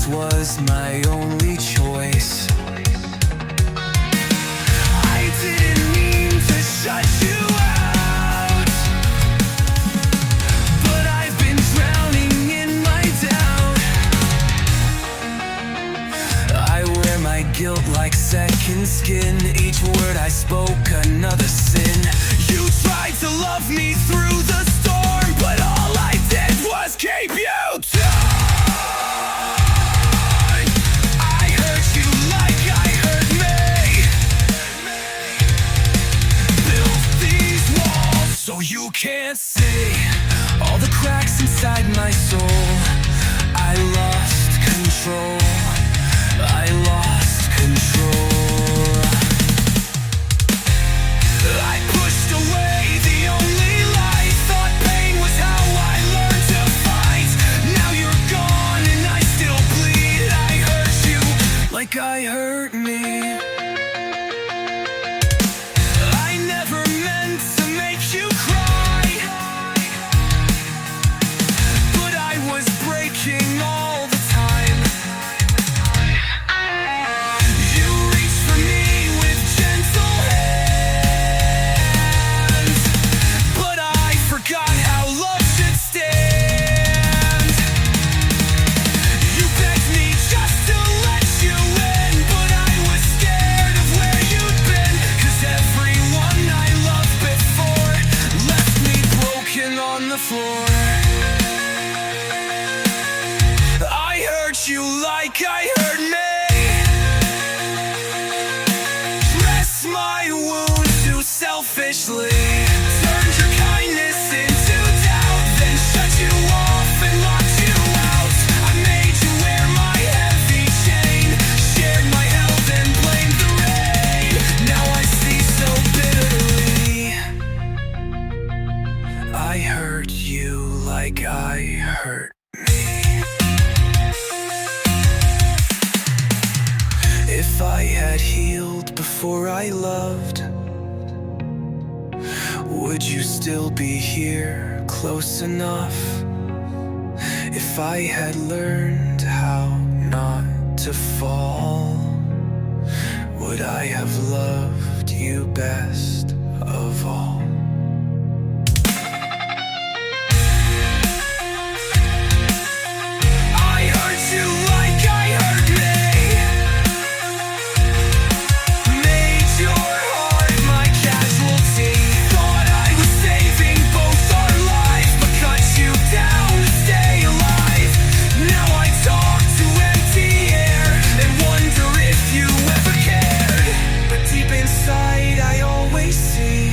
this was my only choice. I didn't mean to shut you out, but I've been drowning in my doubt. I wear my guilt like second skin. Each word I spoke, another sin. You tried to love me through the storm, but all I did was keep you down. I hurt you like I hurt me. Built these walls so you can't see all the cracks inside my soul. I lost control. I lost control. I pushed away the only light. Thought pain was how I learned to fight. Now you're gone and I still bleed. I hurt you like I hurt me. I never meant to make you cry, but I was breaking all the time. You reached for me with gentle hands, but I forgot how love should stand. You begged me just to let you in, but I was scared of where you'd been. 'Cause everyone I loved before left me broken on the floor. I hurt you like I hurt me. Dress my wounds too selfishly. Turned your kindness into doubt, then shut you off and locked you out. I made you wear my heavy chain, shared my health and blamed the rain. Now I see so bitterly. I hurt you like I hurt me. If I had healed before I loved, would you still be here close enough? If I had learned how not to fall, would I have loved you best of all? I hurt you like I hurt me. Made your heart my casualty. Thought I was saving both our lives, but cut you down to stay alive. Now I talk to empty air and wonder if you ever cared. But deep inside I always see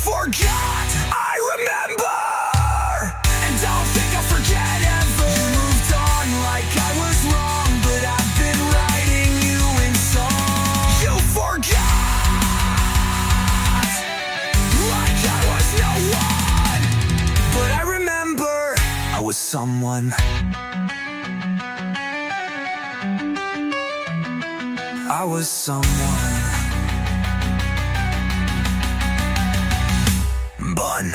forgot, I remember. And don't think I'll forget ever. You moved on like I was wrong, but I've been writing you in song. You forgot, like I was no one, but I remember I was someone. I was someone. Bun.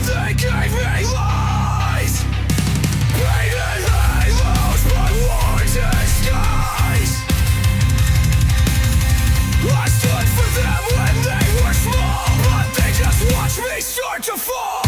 They gave me lies. Painted halos, but war disguise. I stood for them when they were small, but they just watched me start to fall.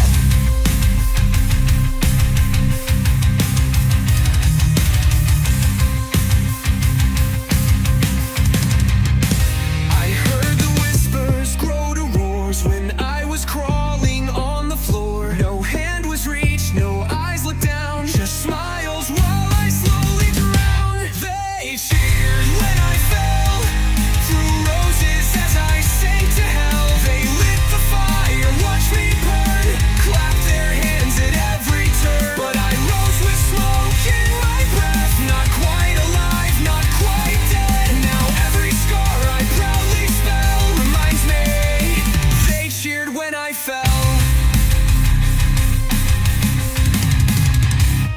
I heard the whispers grow to roars when I was crawling on the floor. No hand was reached, no eyes looked down, just smiles while I slowly drowned. They cheered when I fell, threw roses as I sank to hell. They lit the fire, watched me burn, clapped their hands at every turn. But I rose with smoke in my breath, not quite alive, not quite dead. Now every scar I proudly spell reminds me they cheered when I fell.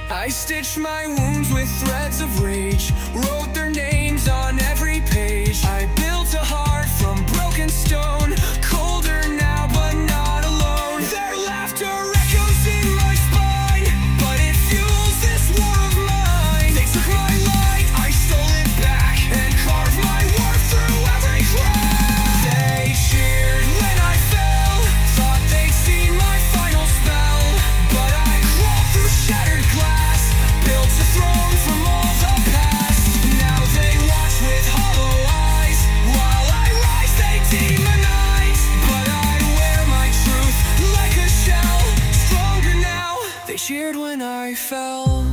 I stitched my wounds with threads of rage, wrote their names on every page. I built a heart from broken stone, colder now but not alone. Their laughter echoes in my spine, but it fuels this war of mine. They took my light, I stole it back, and carved my worth through every crack. They cheered when I fell, thought they'd seen my final spell, but I crawled through shattered glass, built a throne from all the past. Now they watch with hollow eyes, while I rise they demonize. But I wear my truth like a shell, stronger now. They cheered when I fell.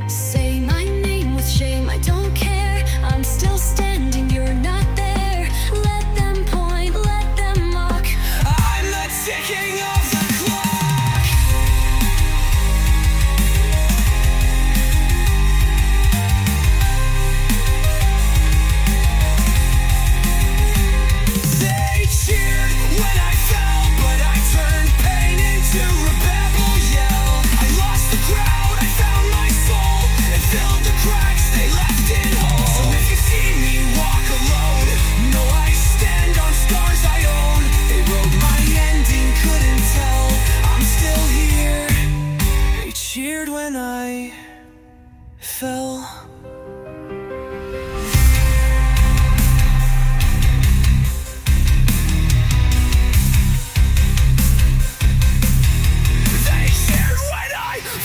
Say my name with shame, I don't care. I'm still standing, you're not there. Let them point, let them mock. I'm the ticking of the clock. They cheered when I fell, but I turned pain into rebel yell. I lost the crowd, I found my soul, and filled the cracks they left in holes. So if you see me walk alone, know I stand on scars I own. They wrote my ending, couldn't tell I'm still here. They cheered when I fell. They cheered when I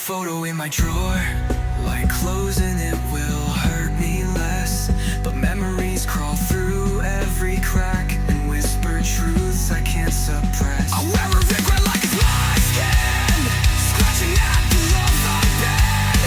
photo in my drawer, like closing it will hurt me less. But memories crawl through every crack and whisper truths I can't suppress. I'll wear a regret like it's my skin, scratching at the love I've been.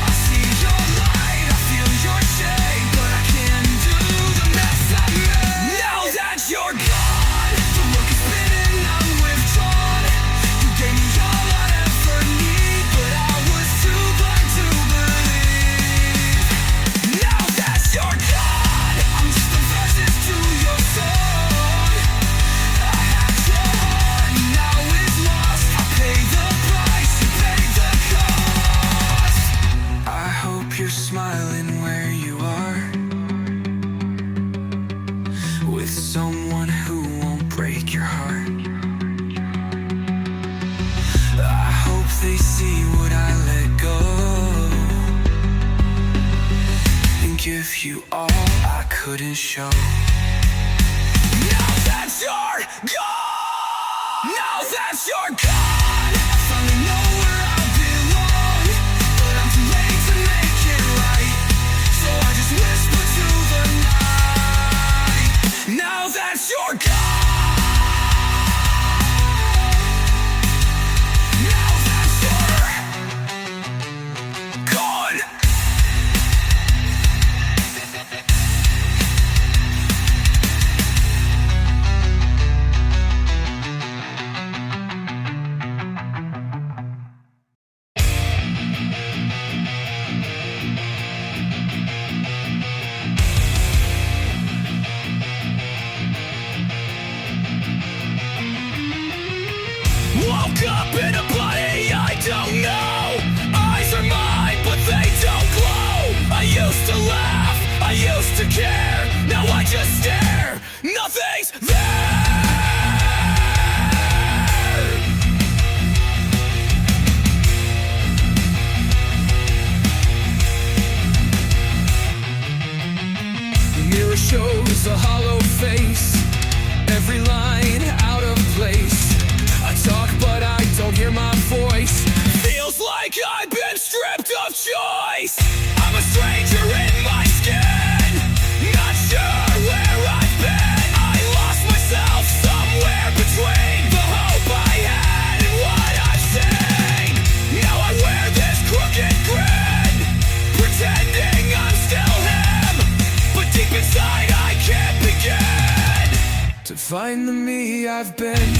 I see your light, I feel your shade, but I can't do the mess I made. Now that you're gone, the look is spinning, I'm withdrawn. You gave me all I ever need, but I was too blind to believe. Now that you're gone, I'm just the verses to your song. I had your heart, now it's lost. I paid the price, you paid the cost. I hope you're smiling where you are, with someone who won't break your heart. I hope they see what I let go and give you all I couldn't show. Now that you're gone, now that you're gone, I finally know where I belong, but I'm too late to make it right, so I just whisper to the night. Now that you're gone, now that you're gone. Woke up in a body I don't know. Eyes are mine, but they don't glow. I used to laugh, I used to care. Now I just stare, nothing's there. The mirror shows a hollow face, every line out of place. I talk but I don't hear my voice. Feels like I've been stripped of choice. I'm a stranger in my skin, not sure where I've been. I lost myself somewhere between the hope I had and what I've seen. Now I wear this crooked grin, pretending I'm still him, but deep inside I can't begin to find the me I've been.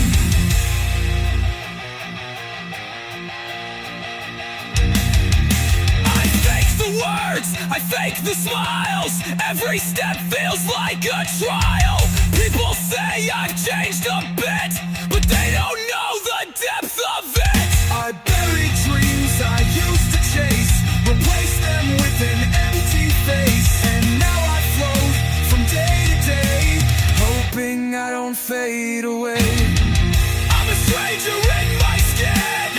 Words, I fake the smiles. Every step feels like a trial. People say I've changed a bit, but they don't know the depth of it. I bury dreams I used to chase, replace them with an empty face, and now I float from day to day, hoping I don't fade away. I'm a stranger in my skin,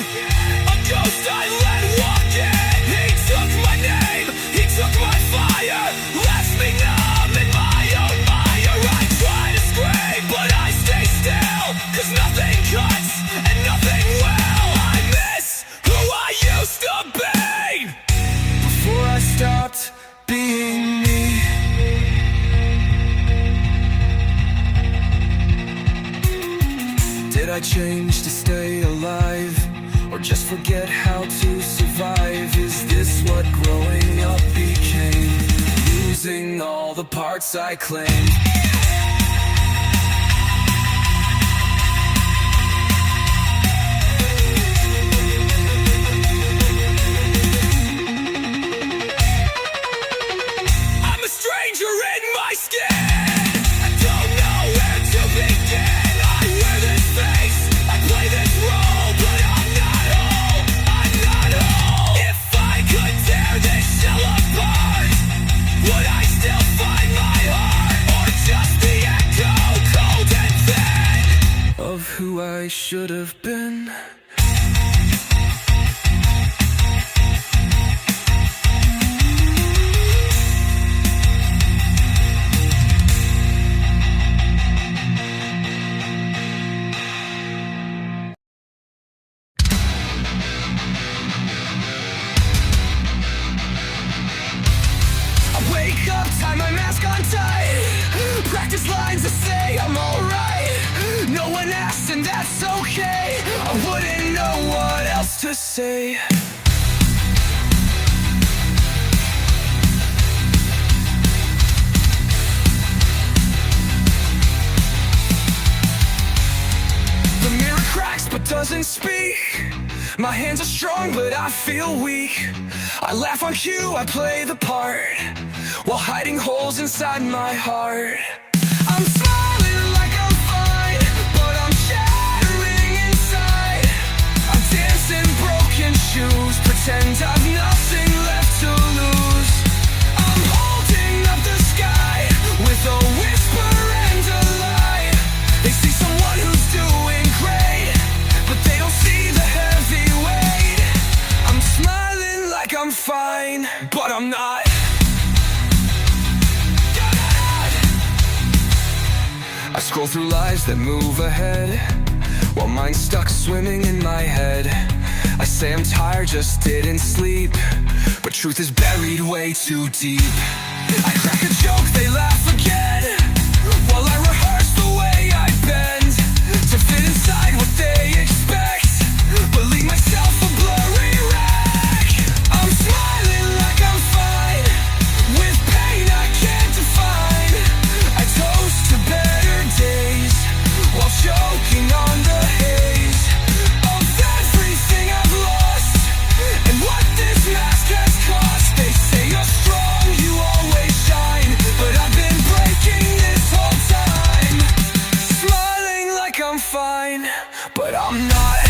a ghost I let walk in. He took my name, he took my fire, left me numb in my own mire. I try to scream, but I stay still, 'cause nothing cuts and nothing will. I miss who I used to be, before I stopped being me. Did I change to stay alive, or just forget how to survive? Is this what growing up became? Losing all the parts I claim. I'm a stranger in my skin, I don't know where to begin. I wear this face, I play this role, but I'm not whole, I'm not whole. If I could tear this shell apart, would I still find my heart, or just the echo, cold and thin, of who I should have been? tie my mask on tight. Practice lines that say I'm alright. No one asked and that's okay. I wouldn't know what else to say. The mirror cracks but doesn't speak. My hands are strong but I feel weak. I laugh on cue, I play the part, while hiding holes inside my heart. I'm smiling like I'm fine, but I'm shattering inside. I dance in broken shoes, pretend I've nothing left to lose. I'm holding up the sky with a whisper and a lie. They see someone who's doing great, but they don't see the heavy weight. I'm smiling like I'm fine, but I'm not. I scroll through lives that move ahead, while mine's stuck swimming in my head. I say I'm tired, just didn't sleep, but truth is buried way too deep. I crack a joke, they laugh again, while I rehearse the way I bend, to fit inside what they expect, but leave myself a blurry wreck. I'm smiling like I'm fine, with pain I can't define. I toast to better days, while choking on the haze of everything I've lost, and what this mask has cost. They say you're strong, you always shine, but I've been breaking this whole time. Smiling like I'm fine, but I'm not.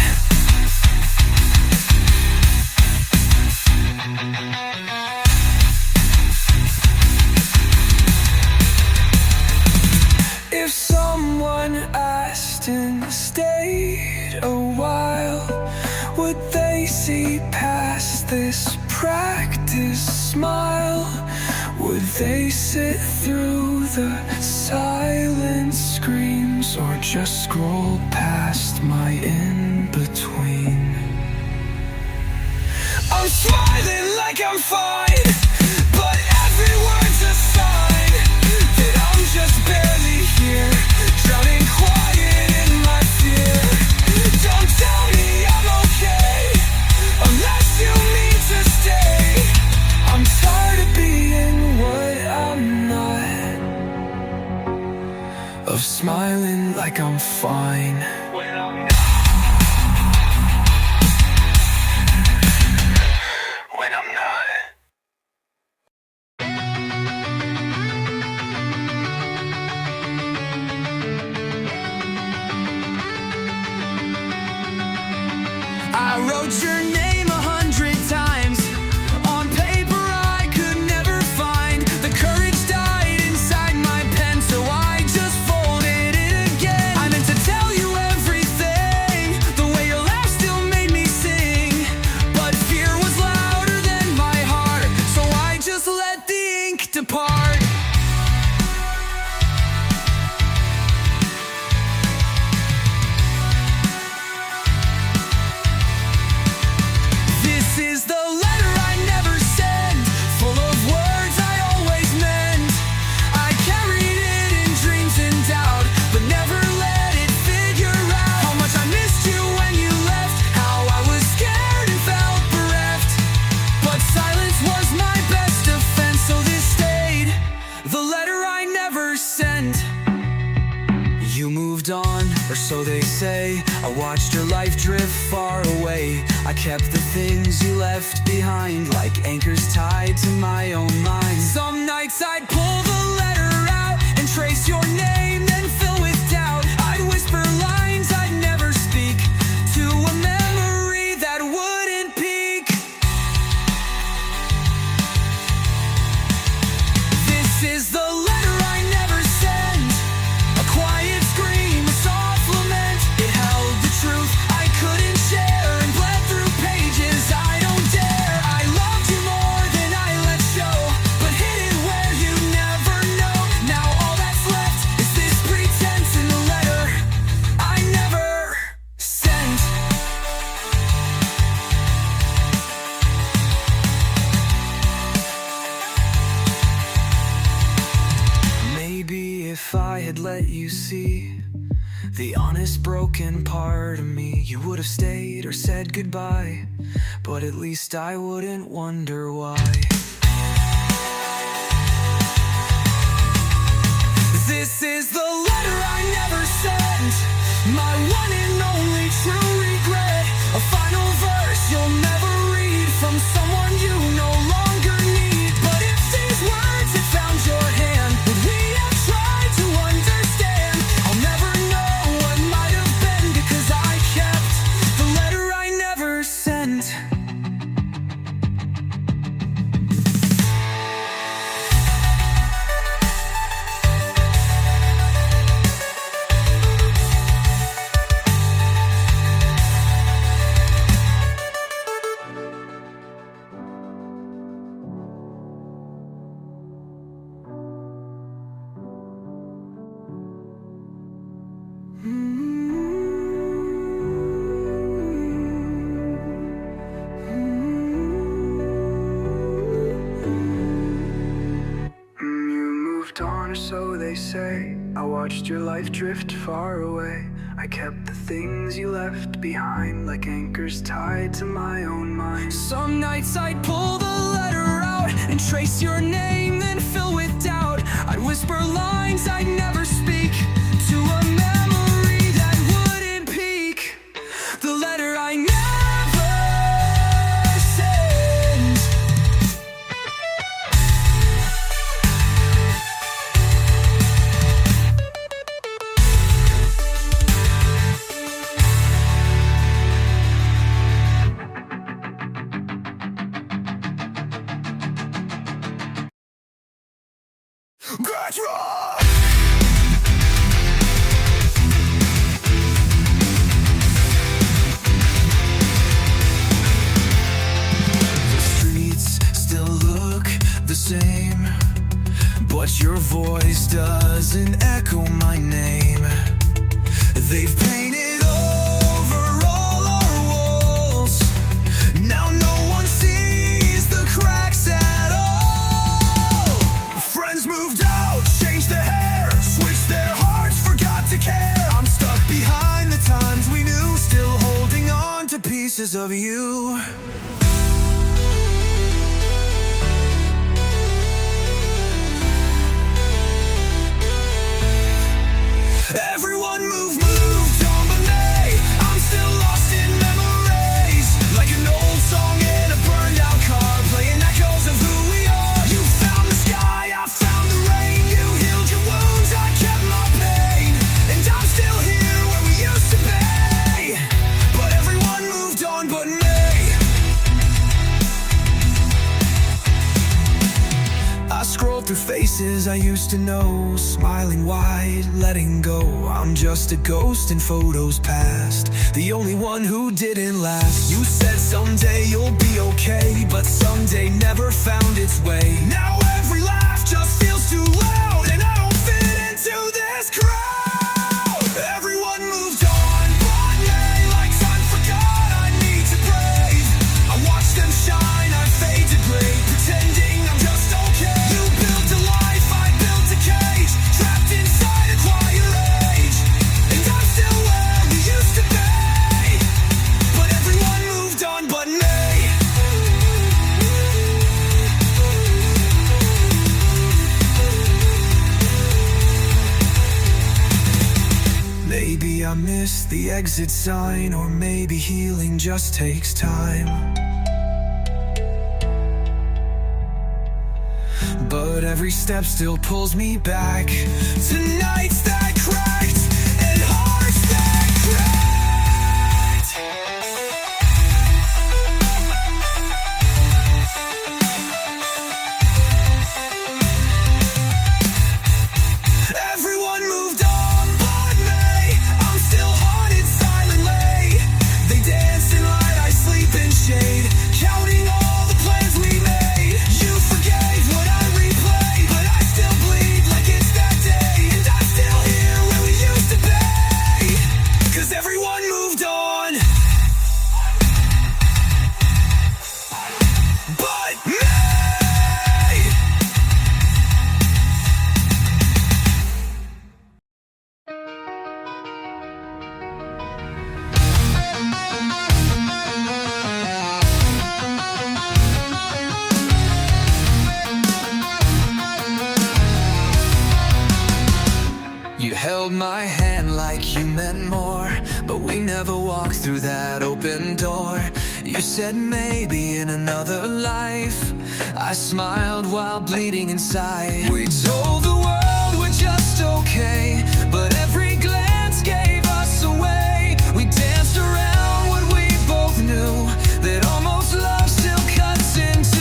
If someone asked and stayed a while, would they see past this practice smile? Would they sit through the silent screams, or just scroll past my in-between? I'm smiling like I'm fine, but every word's a sign that I'm just barely here, drowning quiet in my fear. Don't tell me I'm okay, unless you mean to stay. I'm tired of being what I'm not, of smiling like I'm fine when I'm not. When I'm not. I wrote your name 100 times on paper I could never find. The courage died inside my pen, so I just folded it again. I meant to tell you everything, the way your laugh still made me sing, but fear was louder than my heart, so I just let the ink depart. This is the letter I never sent, full of words I always meant. I carried it in dreams and doubt, but never let it figure out how much I missed you when you left, how I was scared and felt bereft. But silence was my best defense, so this stayed, the letter I never sent. You moved on, or so they say. I watched your life drift far away. I kept the things you left behind, like anchors tied to my own mind. Some nights I'd pull the letter out and trace your name, then fill with doubt. I'd whisper lines I'd never speak to a memory that wouldn't peak. This is the letter I never sent, a quiet scream, a soft lament. It held the truth I couldn't share and bled through pages I don't dare. I loved you more than I let show, but hid it where you I'd let you see the honest broken part of me. You would have stayed or said goodbye, but at least I wouldn't wonder why. This is the letter I never sent, my one and only true regret. A final verse you'll never read from someone you no longer need. But if these words had found your hand, would we have tried to understand? I'll never know what might have been, because I kept the letter I never sent. So they say, I watched your life drift far away. I kept the things you left behind, like anchors tied to my own mind. Some nights I'd pull the letter out and trace your name, then fill with doubt. I'd whisper lines I'd never speak to a memory that wouldn't peak. The letter I never sent. Get right! The streets still look the same, but your voice doesn't echo my name. They've painted over all our walls. Now no one sees the cracks at all. Friends moved out, changed their hair, switched their hearts, forgot to care. I'm stuck behind the times we knew, still holding on to pieces of you. Everyone moved on but me. I'm still lost in memories, like an old song in a burned out car, playing echoes of who we are. You found the sky, I found the rain. You healed your wounds, I kept my pain. And I'm still here where we used to be. But everyone moved on but me. I scroll through faces I used to know, smiling wide, letting go. I'm just a ghost in photos past, the only one who didn't last. You said someday you'll be okay, but someday never found its way. Now every laugh just feels too loud, and I don't fit into this crowd. Everyone moved on but me, like time forgot I need to breathe. I watch them shine, I fade to gray, pretending I'm just okay. You built a life, I built a cage, trapped inside a quiet rage. And I'm still where we used to be, but everyone moved on but me. Maybe I missed the exit sign, or maybe healing just takes time. But every step still pulls me back to nights that cracked and hearts that cracked. Everyone moved on but me. I'm still haunted silently. They dance in light, I sleep in shade, counting all the plans we made. You forgave what I replayed, but I still bleed like it's that day. And I'm still here held my hand like you meant more, but we never walked through that open door. You said maybe in another life. I smiled while bleeding inside. We told the world we're just okay, but every glance gave us away. We danced around what we both knew, that almost love still cuts into.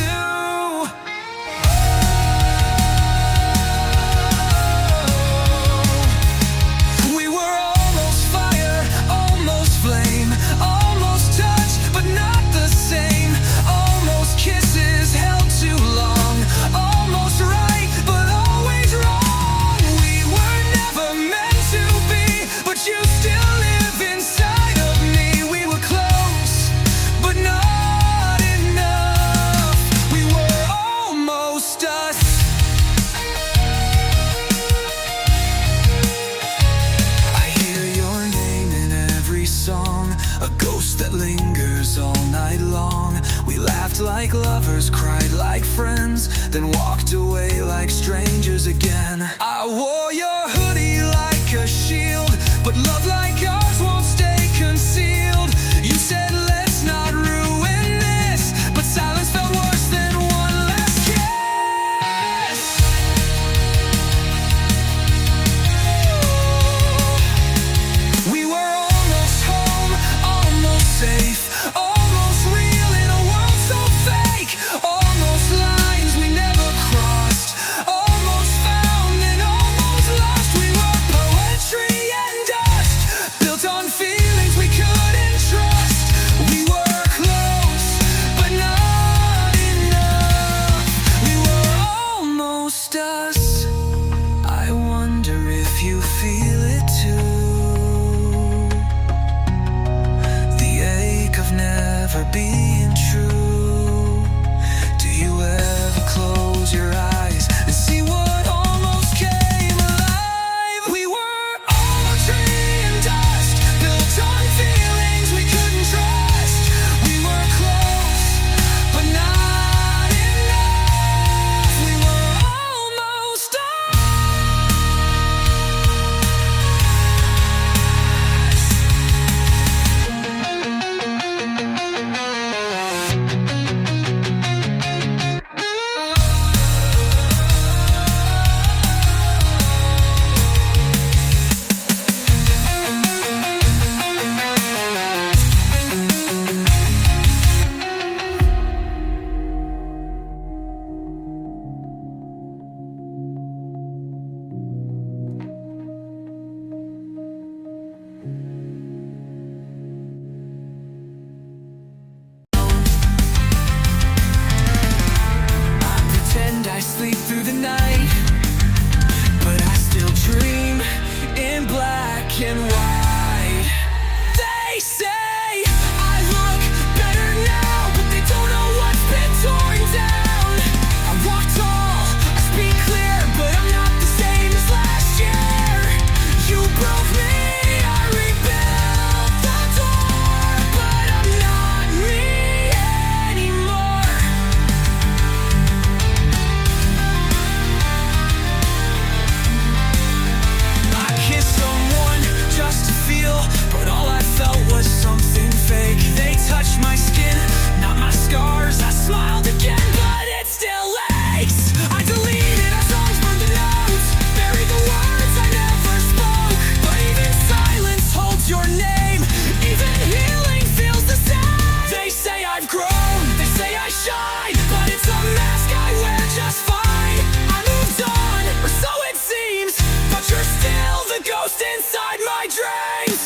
We were almost fire, almost flame, almost touch, but not the same. Almost kisses held too long, almost right, but always wrong. We were never meant to be, but you still live inside of me. We were close, but not enough. We were almost us. I hear your name in every song, a ghost that lingers all night long. We laughed like lovers, cried like friends, then walked away like strangers again. I wore your hoodie like a shield, but love like ours won't stay concealed. You said let's not ruin this, but silence felt worse than one last kiss. We were almost home, almost safe, almost real in a world so fake. Almost lines we never crossed, almost found and almost lost. We were poetry and dust, built on feelings we couldn't trust. We were close, but not enough. We were almost us. I wonder if you feel it too, the ache of never being true. Do you ever close your eyes and see what almost came alive? We were all tree and dust, built on feelings we couldn't trust. We were close, but not enough. We were almost us. I pretend I sleep through the night, but I still dream in black and white. They say I look better now, but they don't know what's been torn down. I walk tall, I speak clear, but I'm not the same as last year. You broke me, I rebuilt the door, but I'm not me anymore. I kissed someone just to feel, but all I felt was something fake. They touched my skin, not my scars. I smiled again, but it still aches. I deleted our songs, burned the notes, buried the words I never spoke. But even silence holds your name, even healing feels the same. They say I've grown, they say I shine, but it's a mask I wear just fine. I moved on, or so it seems, but you're still the ghost inside my dreams.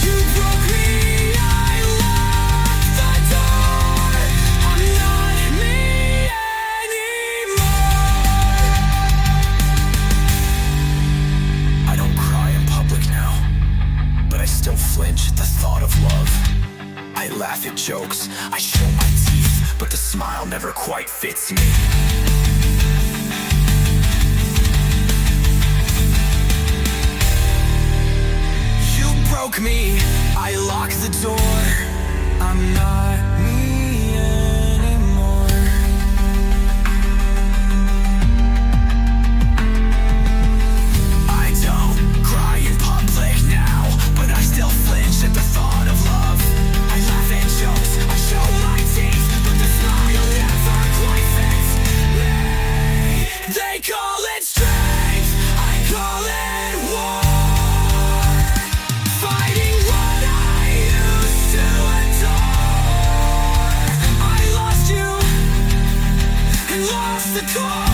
You broke me, I locked the door. I'm not me anymore. I don't cry in public now, but I still flinch at the thought of love. I laugh at jokes, I show my teeth, but the smile never quite fits me. You broke me, I lock the door. I'm not me anymore. I don't cry in public. Come on.